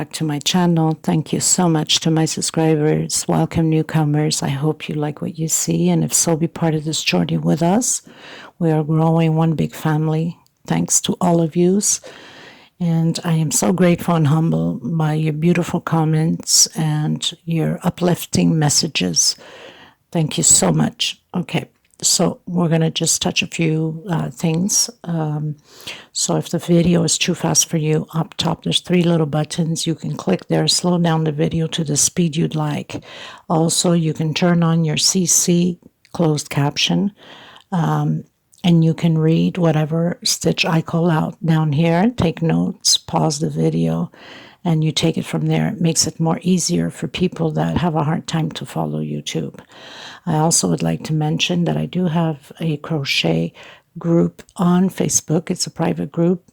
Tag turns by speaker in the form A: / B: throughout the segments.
A: back to my channel. Thank you so much to my subscribers. Welcome newcomers. I hope you like what you see, and if so, be part of this journey with us. We are growing one big family. Thanks to all of yous. And I am so grateful and humbled by your beautiful comments and your uplifting messages. Thank you so much. Okay. So we're going to just touch a few things. So if the video is too fast for you, up top there's 3 little buttons. You can click there, slow down the video to the speed you'd like. Also, you can turn on your CC closed caption, and you can read whatever stitch I call out down here. Take notes, pause the video, and you take it from there. It makes it more easier for people that have a hard time to follow YouTube. I also would like to mention that I do have a crochet group on Facebook. It's a private group.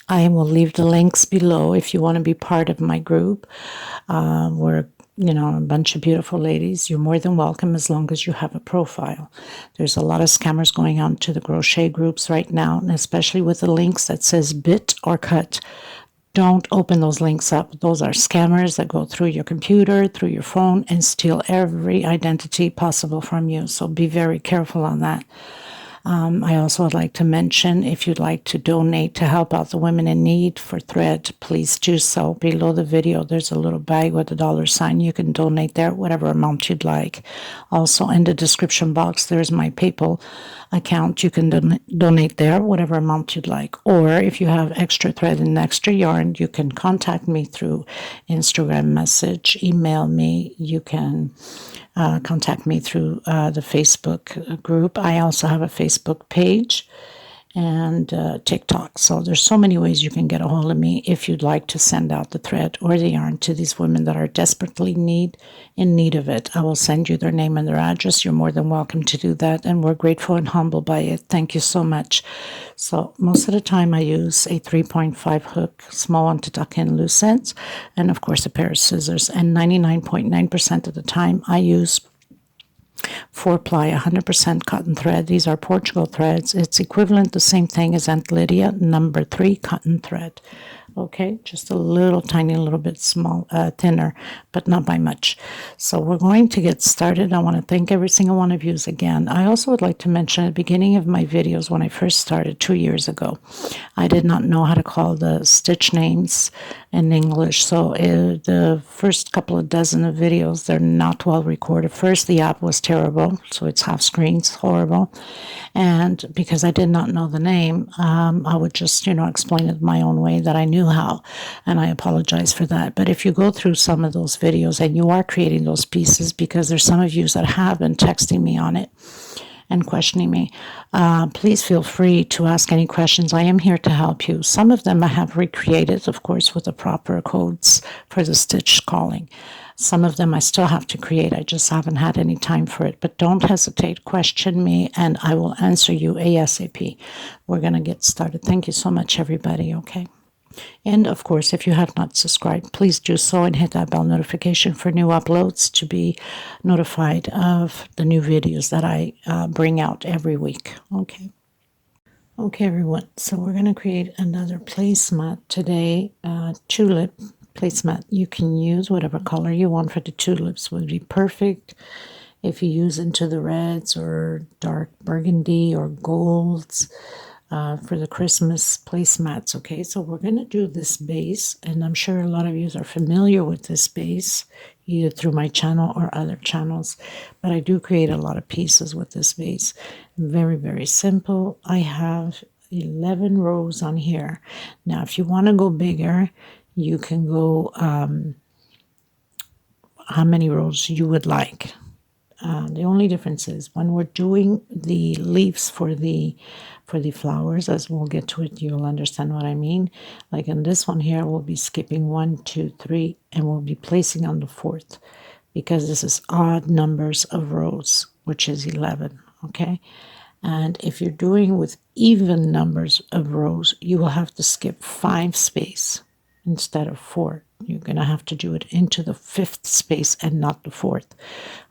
A: I will leave the links below if you want to be part of my group. We're, a bunch of beautiful ladies. You're more than welcome as long as you have a profile. There's a lot of scammers going on to the crochet groups right now, and especially with the links that says bit or cut. Don't open those links up. Those are scammers that go through your computer, through your phone, and steal every identity possible from you. So be very careful on that. I also would like to mention, if you'd like to donate to help out the women in need for thread, please do so. Below the video, there's a little bag with a $sign. You can donate there, whatever amount you'd like. Also, in the description box, there's my PayPal account. You can donate there, whatever amount you'd like. Or if you have extra thread and extra yarn, you can contact me through Instagram message, email me. You can contact me through the Facebook group. I also have a Facebook page and TikTok. So there's so many ways you can get a hold of me if you'd like to send out the thread or the yarn to these women that are desperately in need of it. I will send you their name and their address. You're more than welcome to do that, and we're grateful and humbled by it. Thank you so much. So most of the time I use a 3.5 hook, small one to tuck in loose ends, and of course a pair of scissors. And 99.9% of the time I use 4-ply 100% cotton thread. These are Portugal threads. It's equivalent, the same thing as Aunt Lydia, number 3 cotton thread. Okay, just a little tiny little bit thinner, but not by much. So we're going to get started. I want to thank every single one of you again. I also would like to mention at the beginning of my videos, when I first started 2 years ago, I did not know how to call the stitch names in English. So the first couple of dozen of videos, they're not well recorded. First, the app was terrible, so it's half screen, it's horrible. And because I did not know the name, I would just, explain it my own way that I knew how, and I apologize for that. But if you go through some of those videos and you are creating those pieces, because there's some of you that have been texting me on it and questioning me, please feel free to ask any questions. I am here to help you. Some of them I have recreated, of course, with the proper codes for the stitch calling. Some of them I still have to create. I just haven't had any time for it. But don't hesitate. Question me, and I will answer you ASAP. We're going to get started. Thank you so much, everybody, okay? And, of course, if you have not subscribed, please do so and hit that bell notification for new uploads to be notified of the new videos that I bring out every week, okay? Okay, everyone, so we're going to create another placemat today, Tulip placemat. You can use whatever color you want for the tulips. Would be perfect if you use into the reds or dark burgundy or golds for the Christmas placemats. Okay, so we're going to do this base, and I'm sure a lot of you are familiar with this base either through my channel or other channels, but I do create a lot of pieces with this base. Very, very simple. I have 11 rows on here. Now if you want to go bigger, you can go how many rows you would like. The only difference is when we're doing the leaves for the flowers, as we'll get to it, you'll understand what I mean. Like in this one here, we'll be skipping 1, 2, 3, and we'll be placing on the 4th, because this is odd numbers of rows, which is 11, okay? And if you're doing with even numbers of rows, you will have to skip 5 space instead of 4. You're going to have to do it into the 5th space and not the 4th.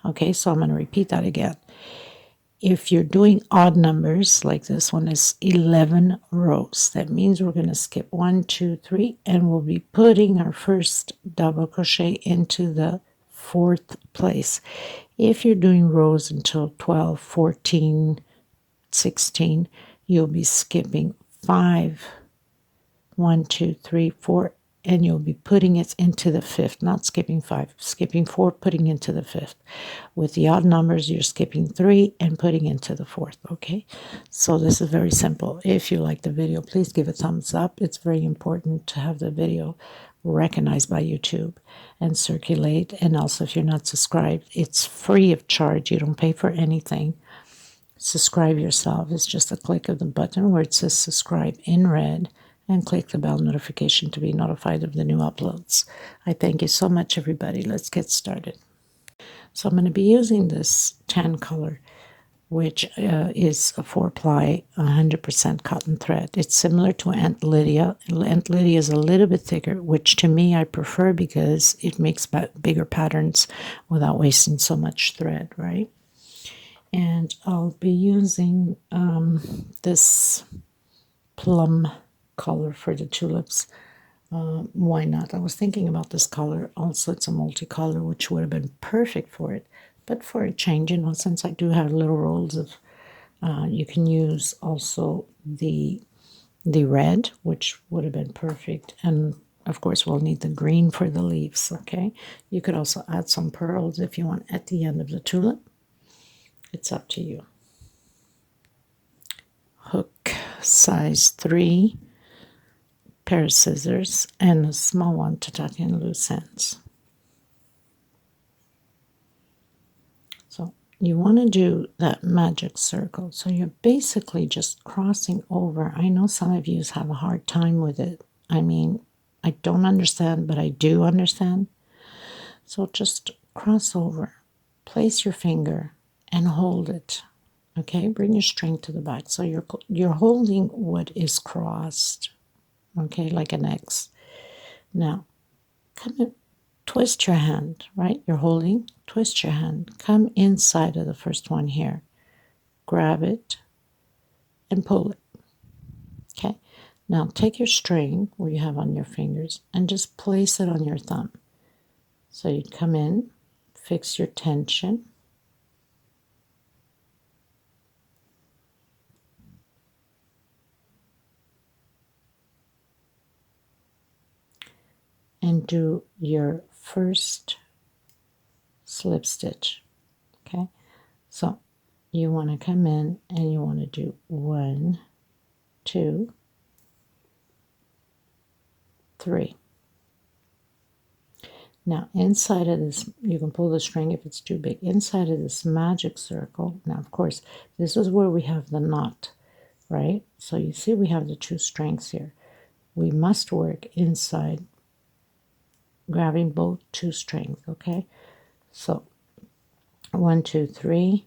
A: Okay, so I'm going to repeat that again. if you're doing odd numbers, like this one is 11 rows, that means we're going to skip 1, 2, 3, and we'll be putting our first double crochet into the 4th place. If you're doing rows until 12, 14, 16, you'll be skipping 5, 1, 2, 3, 4, and you'll be putting it into the 5th, not skipping 5, skipping 4, putting into the 5th. With the odd numbers, you're skipping 3 and putting into the 4th, okay? So this is very simple. If you like the video, please give a thumbs up. It's very important to have the video recognized by YouTube and circulate. And also, if you're not subscribed, it's free of charge. You don't pay for anything. Subscribe yourself. It's just a click of the button where it says subscribe in red, and click the bell notification to be notified of the new uploads. I thank you so much, everybody. Let's get started. So I'm going to be using this tan color, which is a 4-ply 100% cotton thread. It's similar to Aunt Lydia. Aunt Lydia is a little bit thicker, which to me I prefer because it makes bigger patterns without wasting so much thread, right? And I'll be using this plum color for the tulips. Why not? I was thinking about this color. Also, it's a multicolor, which would have been perfect for it. But for a change, you know, since I do have little rolls of, you can use also the red, which would have been perfect. And of course, we'll need the green for the leaves, okay? You could also add some pearls if you want at the end of the tulip. It's up to you. Hook size 3. Pair of scissors and a small one to tuck in loose ends. So you want to do that magic circle. So you're basically just crossing over. I know some of you have a hard time with it. I mean, I don't understand, but I do understand. So just cross over, place your finger and hold it. Okay, bring your string to the back. So you're holding what is crossed. Okay, like an X. Now, come in, twist your hand, right? You're holding, twist your hand. Come inside of the first one here. Grab it and pull it. Okay, now take your string where you have on your fingers and just place it on your thumb. So you come in, fix your tension. And do your first slip stitch. Okay, so you want to come in and you want to do 1, 2, 3. Now inside of this, you can pull the string if it's too big. Inside of this magic circle, now of course this is where we have the knot, right? So you see we have the 2 strings here. We must work inside, grabbing both 2 strings, okay? So 1, 2, 3,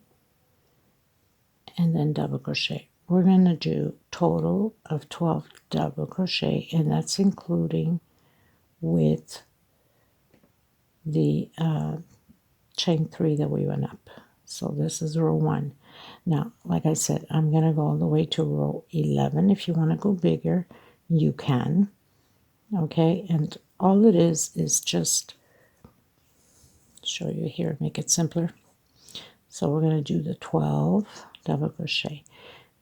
A: and then double crochet. We're going to do total of 12 double crochet, and that's including with the chain 3 that we went up. So this is row 1. Now, like I said, I'm going to go all the way to row 11. If you want to go bigger, you can. Okay, and all it is just show you here, make it simpler. So we're going to do the 12 double crochet,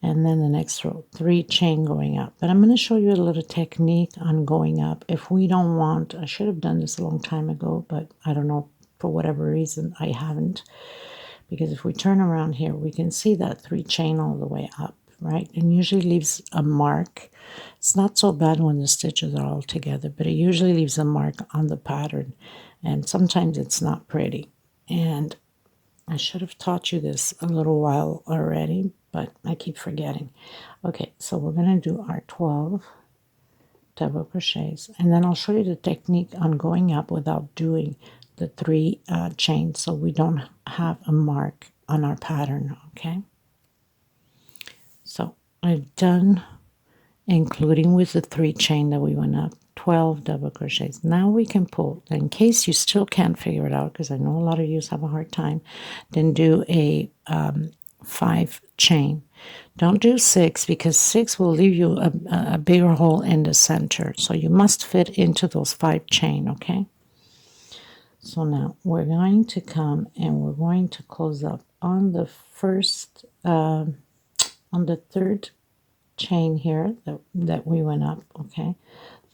A: and then the next row 3 chain going up. But I'm going to show you a little technique on going up. If we don't want, I should have done this a long time ago, but I don't know, for whatever reason I haven't, because if we turn around here we can see that 3 chain all the way up, right? And usually leaves a mark. It's not so bad when the stitches are all together, but it usually leaves a mark on the pattern, and sometimes it's not pretty. And I should have taught you this a little while already, but I keep forgetting. Okay, so we're going to do our 12 double crochets, and then I'll show you the technique on going up without doing the 3 chains, so we don't have a mark on our pattern, okay? So I've done, including with the 3 chain that we went up, 12 double crochets. Now we can pull. In case you still can't figure it out, because I know a lot of you have a hard time, then do a 5 chain. Don't do 6 because 6 will leave you a bigger hole in the center. So you must fit into those 5 chain, okay? So now we're going to come and we're going to close up on the first, on the third chain here that we went up, okay?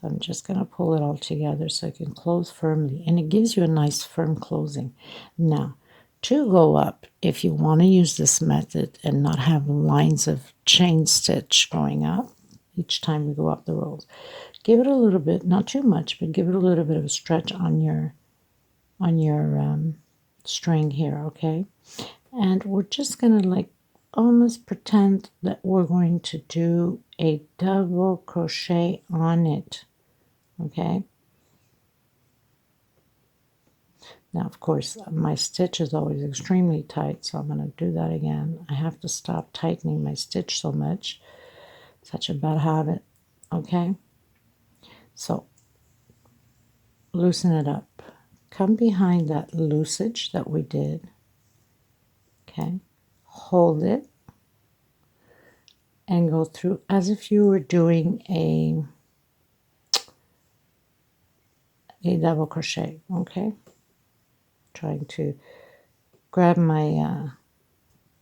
A: So I'm just going to pull it all together so it can close firmly, and it gives you a nice firm closing. Now, to go up, if you want to use this method and not have lines of chain stitch going up each time we go up the rows, give it a little bit, not too much, but give it a little bit of a stretch on your string here, okay? And we're just going to like almost pretend that we're going to do a double crochet on it, okay? Now, of course, my stitch is always extremely tight, so I'm going to do that again. I have to stop tightening my stitch so much. Such a bad habit, okay? So, loosen it up. Come behind that loosage that we did, okay? Hold it and go through as if you were doing a double crochet, okay? Trying to grab my,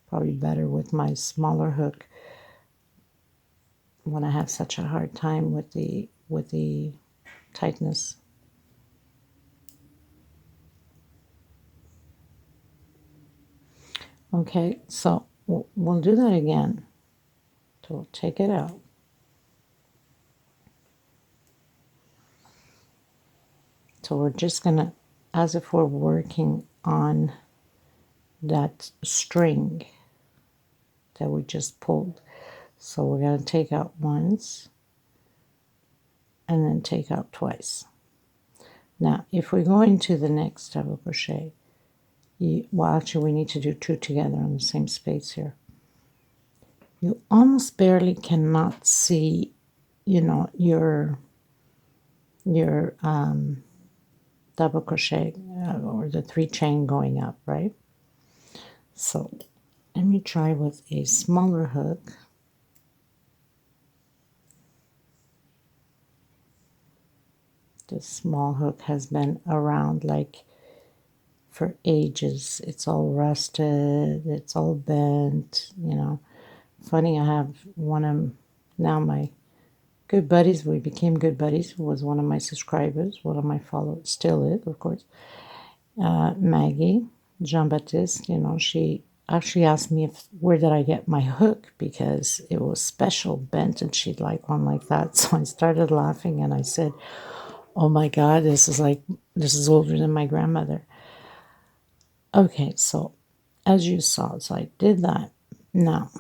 A: probably better with my smaller hook when I have such a hard time with the tightness. Okay, so we'll do that again. So we'll take it out. So we're just gonna, as if we're working on that string that we just pulled. So we're going to take out once and then take out twice. Now, if we go into the next double crochet, well, actually, we need to do 2 together on the same space here. You almost barely cannot see, you know, your double crochet or the 3 chain going up, right? So let me try with a smaller hook. This small hook has been around like for ages. It's all rusted, it's all bent, you know. Funny, I have one of now my good buddies, we became good buddies, who was one of my subscribers, one of my followers, still is, of course. Maggie Jean-Baptiste, you know, she actually asked me where did I get my hook because it was special bent and she'd like one like that. So I started laughing and I said, oh my God, this is older than my grandmother. Okay, so as you saw, so I did that. Now,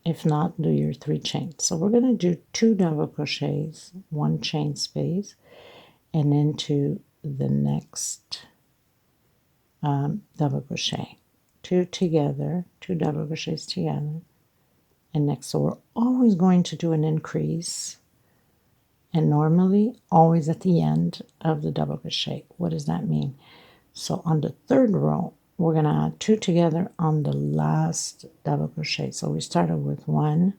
A: if not, do your 3 chains. So we're going to do 2 double crochets, 1 chain space, and into the next double crochet. 2 together, 2 double crochets together, and next. So we're always going to do an increase, and normally always at the end of the double crochet. What does that mean? So on the 3rd row, we're going to add 2 together on the last double crochet. So we started with 1,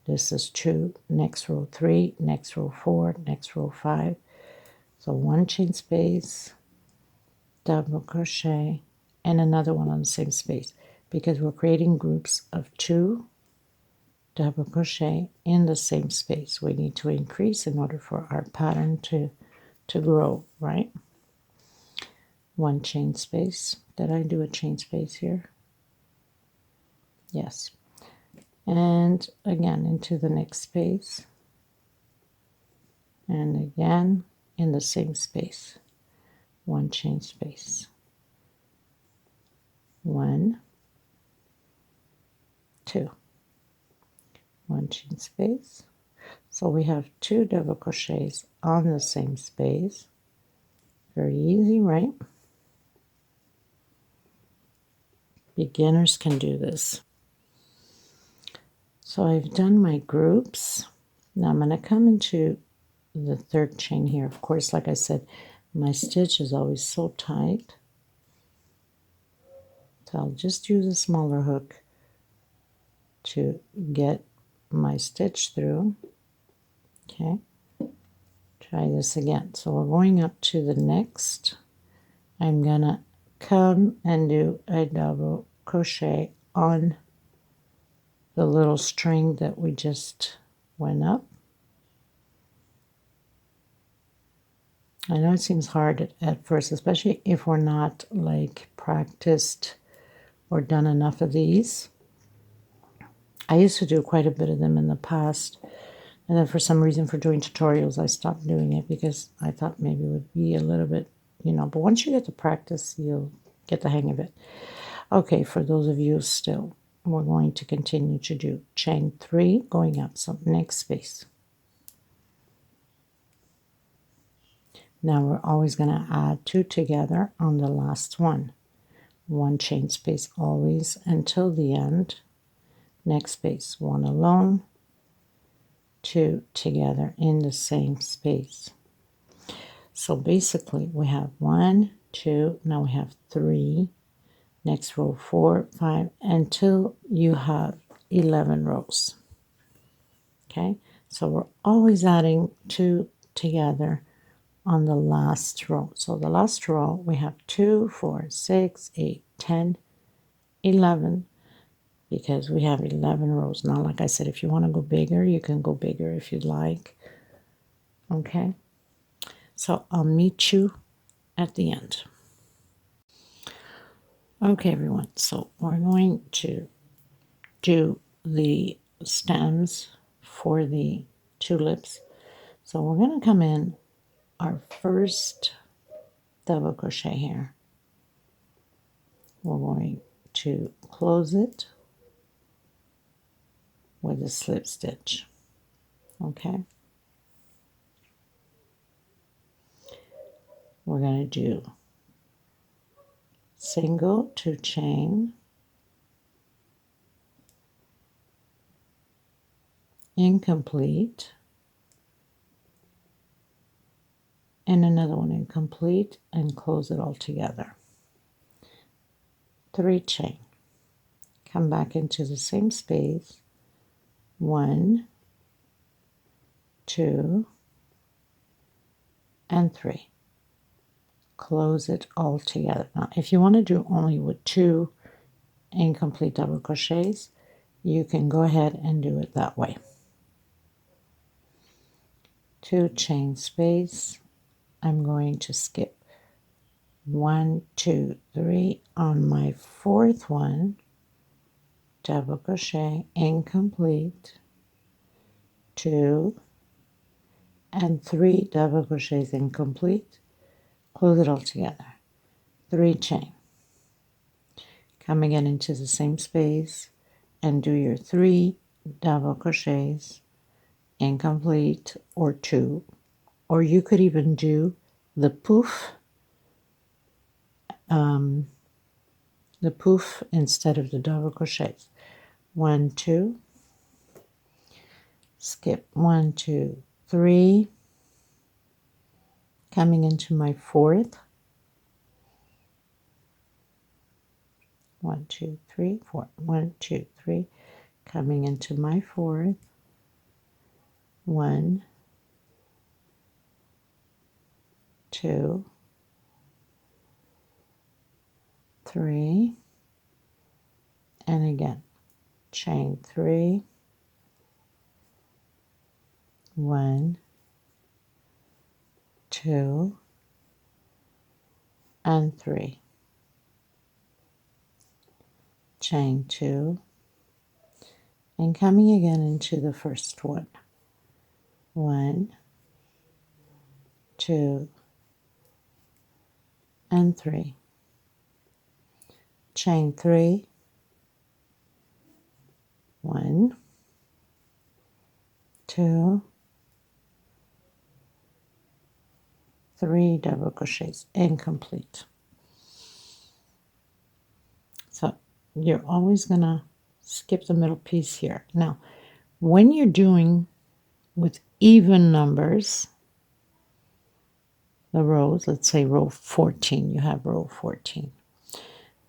A: this is 2, next row 3, next row 4, next row 5. So 1 chain space, double crochet, and another one on the same space because we're creating groups of 2 double crochet in the same space. We need to increase in order for our pattern to grow, right? 1 chain space. Did I do a chain space here? Yes. And again into the next space. And again in the same space. 1 chain space. 1, 2. 1 chain space. So we have 2 double crochets on the same space. Very easy, right? Beginners can do this. So I've done my groups. Now I'm going to come into the 3rd chain here. Of course, like I said, my stitch is always so tight. So I'll just use a smaller hook to get my stitch through. Okay, try this again. So we're going up to the next. I'm gonna come and do a double crochet on the little string that we just went up. I know it seems hard at first, especially if we're not like practiced or done enough of these. I used to do quite a bit of them in the past, and then for some reason for doing tutorials I stopped doing it because I thought maybe it would be a little bit, but once you get to practice you'll get the hang of it. Okay, for those of you still, we're going to continue to do chain 3 going up, so next space. Now we're always going to add 2 together on the last one. 1 chain space always until the end. Next space, 1 alone, 2 together in the same space. So basically we have 1, 2, now we have 3, next row 4, 5, until you have 11 rows. Okay, so we're always adding 2 together on the last row. So the last row we have 2, 4, 6, 8, 10, 11, because we have 11 rows. Now, like I said, if you want to go bigger, you can go bigger if you'd like. Okay, so I'll meet you at the end. Okay, everyone, so we're going to do the stems for the tulips. So we're going to come in our first double crochet here. We're going to close it with a slip stitch. Okay, we're going to do single 2 chain, incomplete, and another one incomplete, and close it all together. 3 chain, come back into the same space, 1, 2, and 3. Close it all together. Now, if you want to do only with 2 incomplete double crochets, you can go ahead and do it that way. 2 chain space. I'm going to skip 1, 2, 3 on my 4th one, double crochet, incomplete, 2, and 3 double crochets incomplete. Close it all together. 3 chain. Come again into the same space and do your 3 double crochets, incomplete, or 2, or you could even do the poof instead of the double crochets. 1, 2, skip 1, 2, 3, coming into my 4th, 1, 2, 3, 4, 1, 2, 3, coming into my 4th, 1, 2, 3, and again chain 3, 1, 2, and 3, chain 2, and coming again into the first one, 1, 2, and 3, chain 3, 1, 2, 3 double crochets, incomplete. So you're always gonna skip the middle piece here. Now, when you're doing with even numbers, the rows, let's say row 14, you have row 14.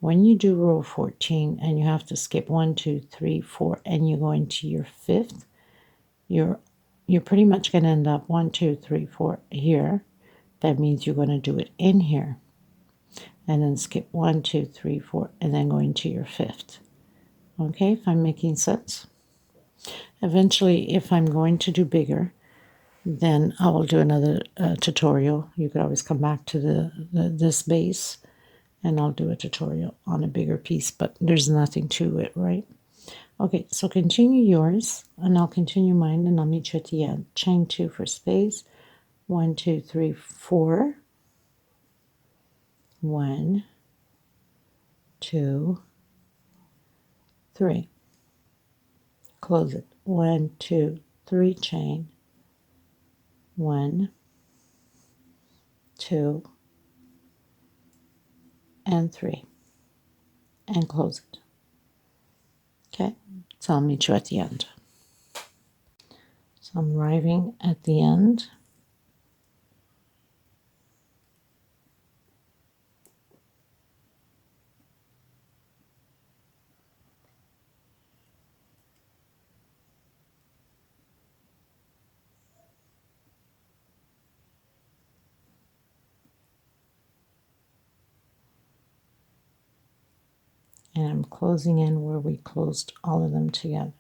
A: When you do row 14 and you have to skip 1, 2, 3, 4, and you go into your 5th, you're pretty much going to end up 1, 2, 3, 4 here. That means you're going to do it in here, and then skip 1, 2, 3, 4, and then go into your 5th. Okay, if I'm making sense. Eventually, if I'm going to do bigger, then I will do another tutorial. You could always come back to this base, and I'll do a tutorial on a bigger piece, but there's nothing to it, right? Okay, so continue yours, and I'll continue mine, and I'll meet you at the end. Chain 2 for space. 1, 2, 3, 4. 1, 2, 3. Close it. 1, 2, 3, chain. 1, 2, and 3. And close it. Okay, so I'll meet you at the end. So I'm arriving at the end. And I'm closing in where we closed all of them together.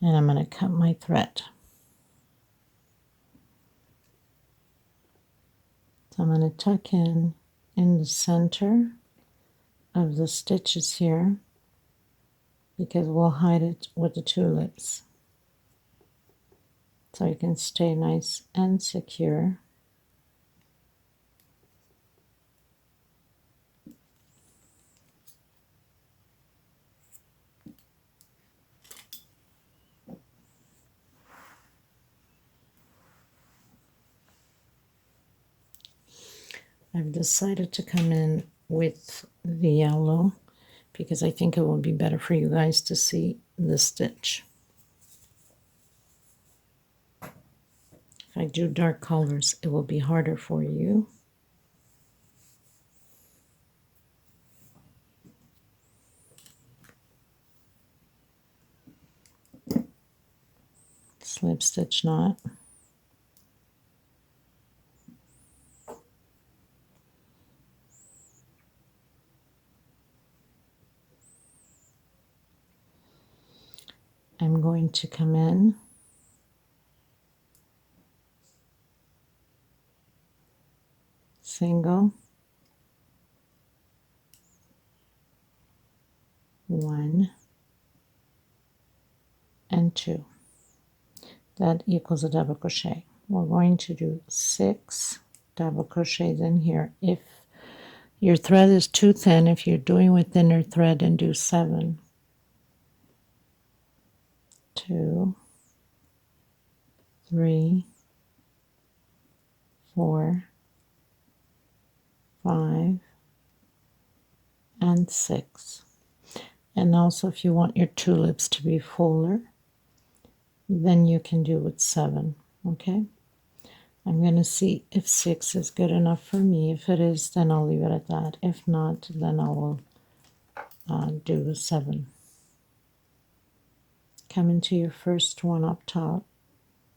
A: And I'm going to cut my thread. So I'm going to tuck in the center of the stitches here, because we'll hide it with the tulips. So you can stay nice and secure. I've decided to come in with the yellow because I think it will be better for you guys to see the stitch. If I do dark colors, it will be harder for you. Slip stitch knot. I'm going to come in single, 1 and 2. That equals a double crochet. We're going to do 6 double crochets in here. If your thread is too thin, if you're doing with thinner thread, then do 7. 2, 3, 4, 5, and 6. And also, if you want your tulips to be fuller, then you can do with 7. Okay, I'm going to see if 6 is good enough for me. If it is, then I'll leave it at that. If not, then I will do the 7. Come into your first one up top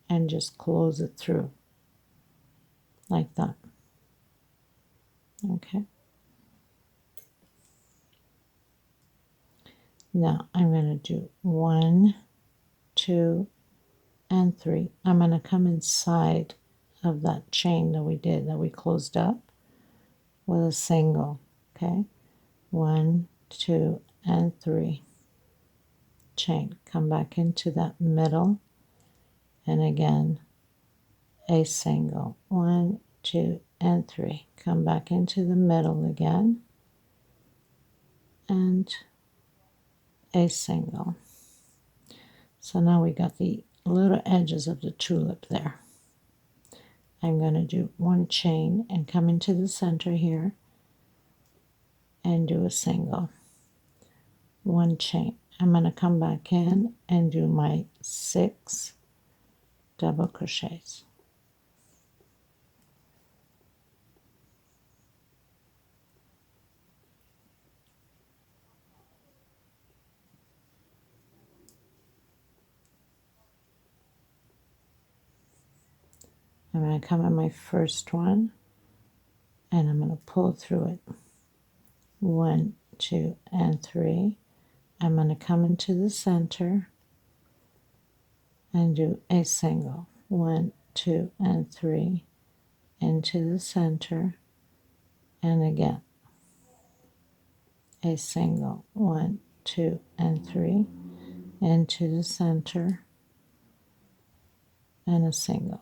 A: and just close it through like that. Okay, now I'm going to do 1, 2, and 3. I'm going to come inside of that chain that we did, that we closed up, with a single. Okay, 1, 2, and 3. Chain. Come back into that middle, and again a single. 1, 2, and 3. Come back into the middle again, and a single. So now we got the little edges of the tulip there. I'm going to do 1 chain and come into the center here and do a single. 1 chain. I'm going to come back in and do my 6 double crochets. I'm going to come in my first one and I'm going to pull through it. 1, 2, and 3. I'm going to come into the center and do a single. 1, 2, and 3 into the center, and again a single. 1, 2, and 3 into the center, and a single.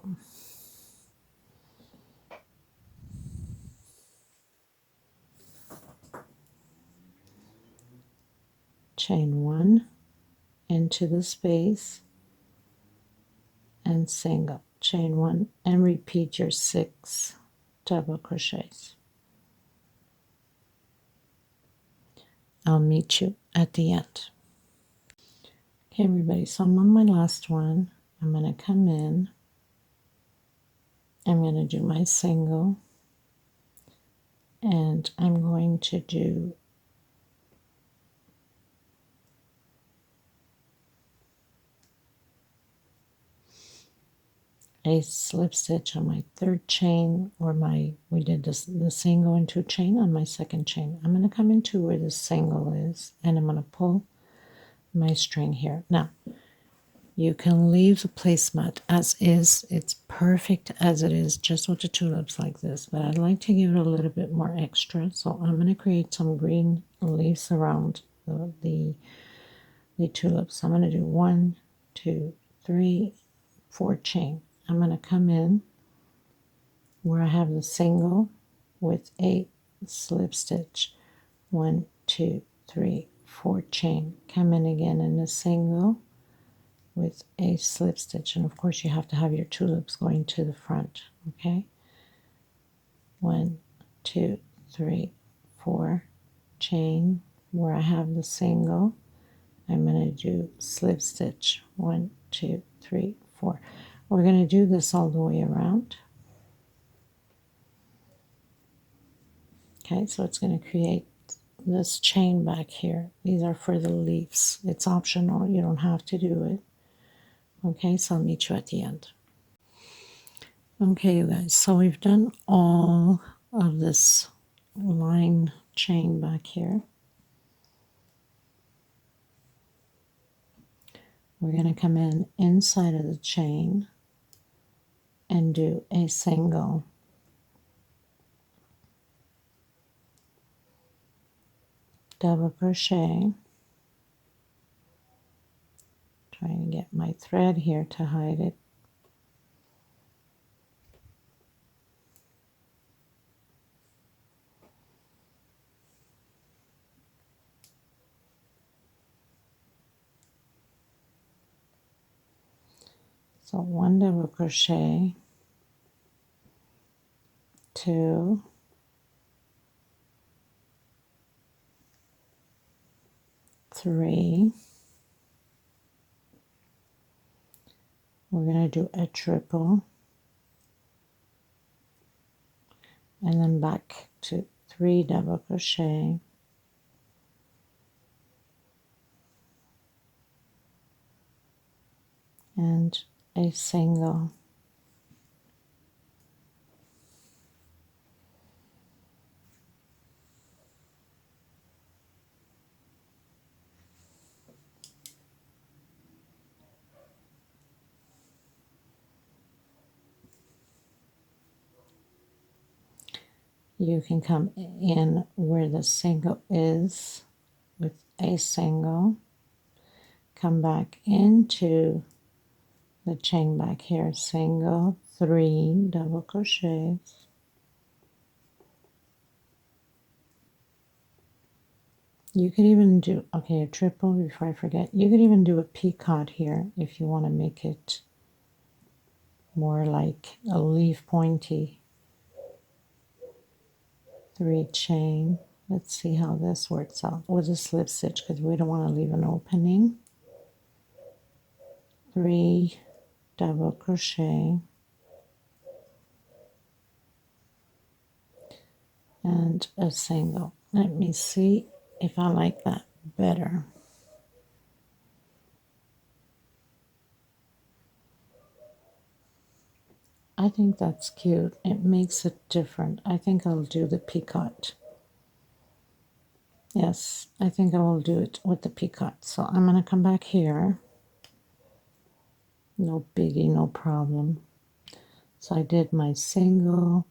A: Chain 1 into the space and single. Chain 1 and repeat your 6 double crochets. I'll meet you at the end. Okay, everybody, so I'm on my last one. I'm going to come in. I'm going to do my single, and I'm going to do a slip stitch on my third chain, or we did the single into a chain on my second chain. I'm going to come into where the single is, and I'm going to pull my string here. Now, you can leave the placemat as is. It's perfect as it is, just with the tulips like this, but I'd like to give it a little bit more extra, so I'm going to create some green leaves around the tulips. I'm going to do 1, 2, 3, 4 chain. I'm going to come in where I have the single with a slip stitch. 1, 2, 3, 4 chain. Come in again in a single with a slip stitch, and of course you have to have your tulips going to the front. Okay, 1, 2, 3, 4 chain where I have the single. I'm going to do slip stitch. 1, 2, 3, 4. We're going to do this all the way around. Okay, so it's going to create this chain back here. These are for the leaves. It's optional, you don't have to do it. Okay, so I'll meet you at the end. Okay, you guys, so we've done all of this line chain back here. We're going to come in inside of the chain and do a single, double crochet, trying to get my thread here to hide it. So 1 double crochet, 2, 3, we're going to do a triple, and then back to 3 double crochet, and a single. You can come in where the single is with a single, come back into the chain back here, single, 3 double crochets, you could even do, okay, a triple before I forget, you could even do a picot here if you want to make it more like a leaf pointy. 3 chain. Let's see how this works out with a slip stitch, because we don't want to leave an opening. 3 double crochet, and a single. Let me see if I like that better. I I think that's cute. It makes it different. I think I'll do the peacock. Yes, I think I will do it with the peacock. So I'm going to come back here. No biggie, no problem. So I did my single,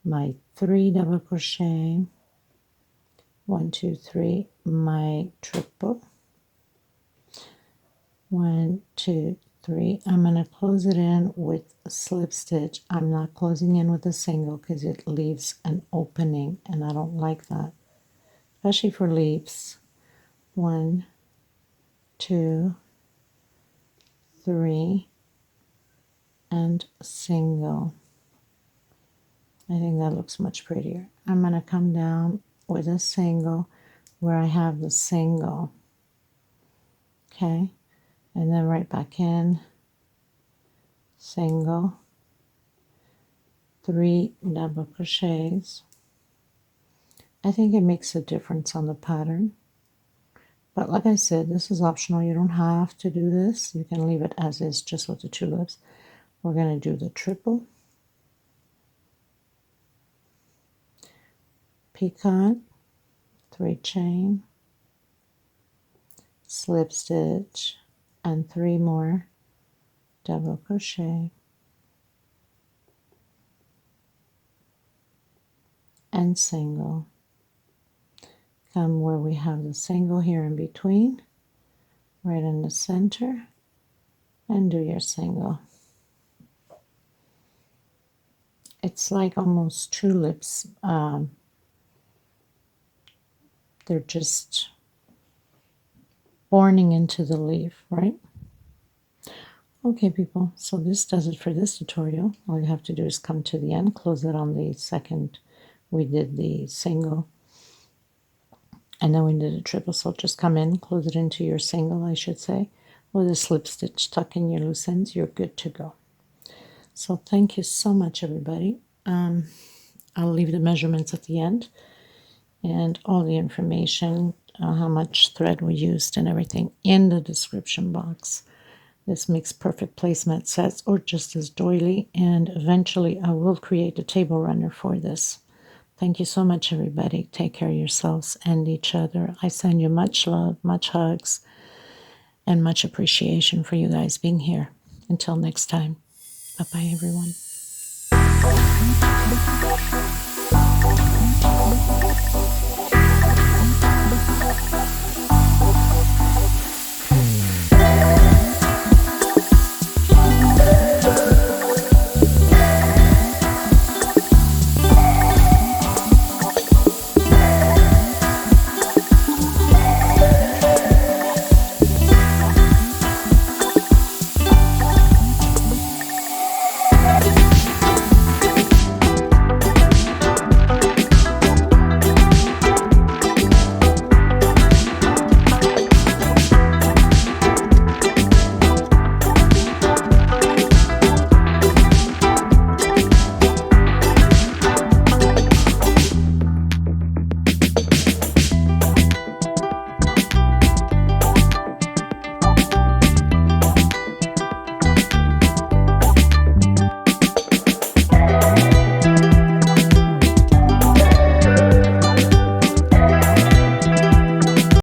A: my 3 double crochet, 1, 2, 3, my triple, 1, 2, 3. I'm going to close it in with a slip stitch. I'm not closing in with a single because it leaves an opening, and I don't like that, especially for leaves. 1, 2, 3, and single. I think that looks much prettier. I'm going to come down with a single where I have the single. Okay, and then right back in, single, 3 double crochets. I think it makes a difference on the pattern. But like I said, this is optional. You don't have to do this. You can leave it as is, just with the tulips. We're going to do the triple, peacock, 3 chain, slip stitch, and 3 more double crochet, and single. Come where we have the single here in between, right in the center, and do your single. It's like almost tulips. They're just borning into the leaf, right? Okay, people, so this does it for this tutorial. All you have to do is come to the end, close it on the second. We did the single, and then we did a triple, so just come in, close it into your single, I should say, with a slip stitch, tuck in your loose ends, you're good to go. So thank you so much, everybody. I'll leave the measurements at the end and all the information, how much thread we used and everything in the description box. This makes perfect placemat sets, or just as doily, and eventually I will create a table runner for this. Thank you so much, everybody. Take care of yourselves and each other. I send you much love, much hugs, and much appreciation for you guys being here. Until next time, bye-bye, everyone.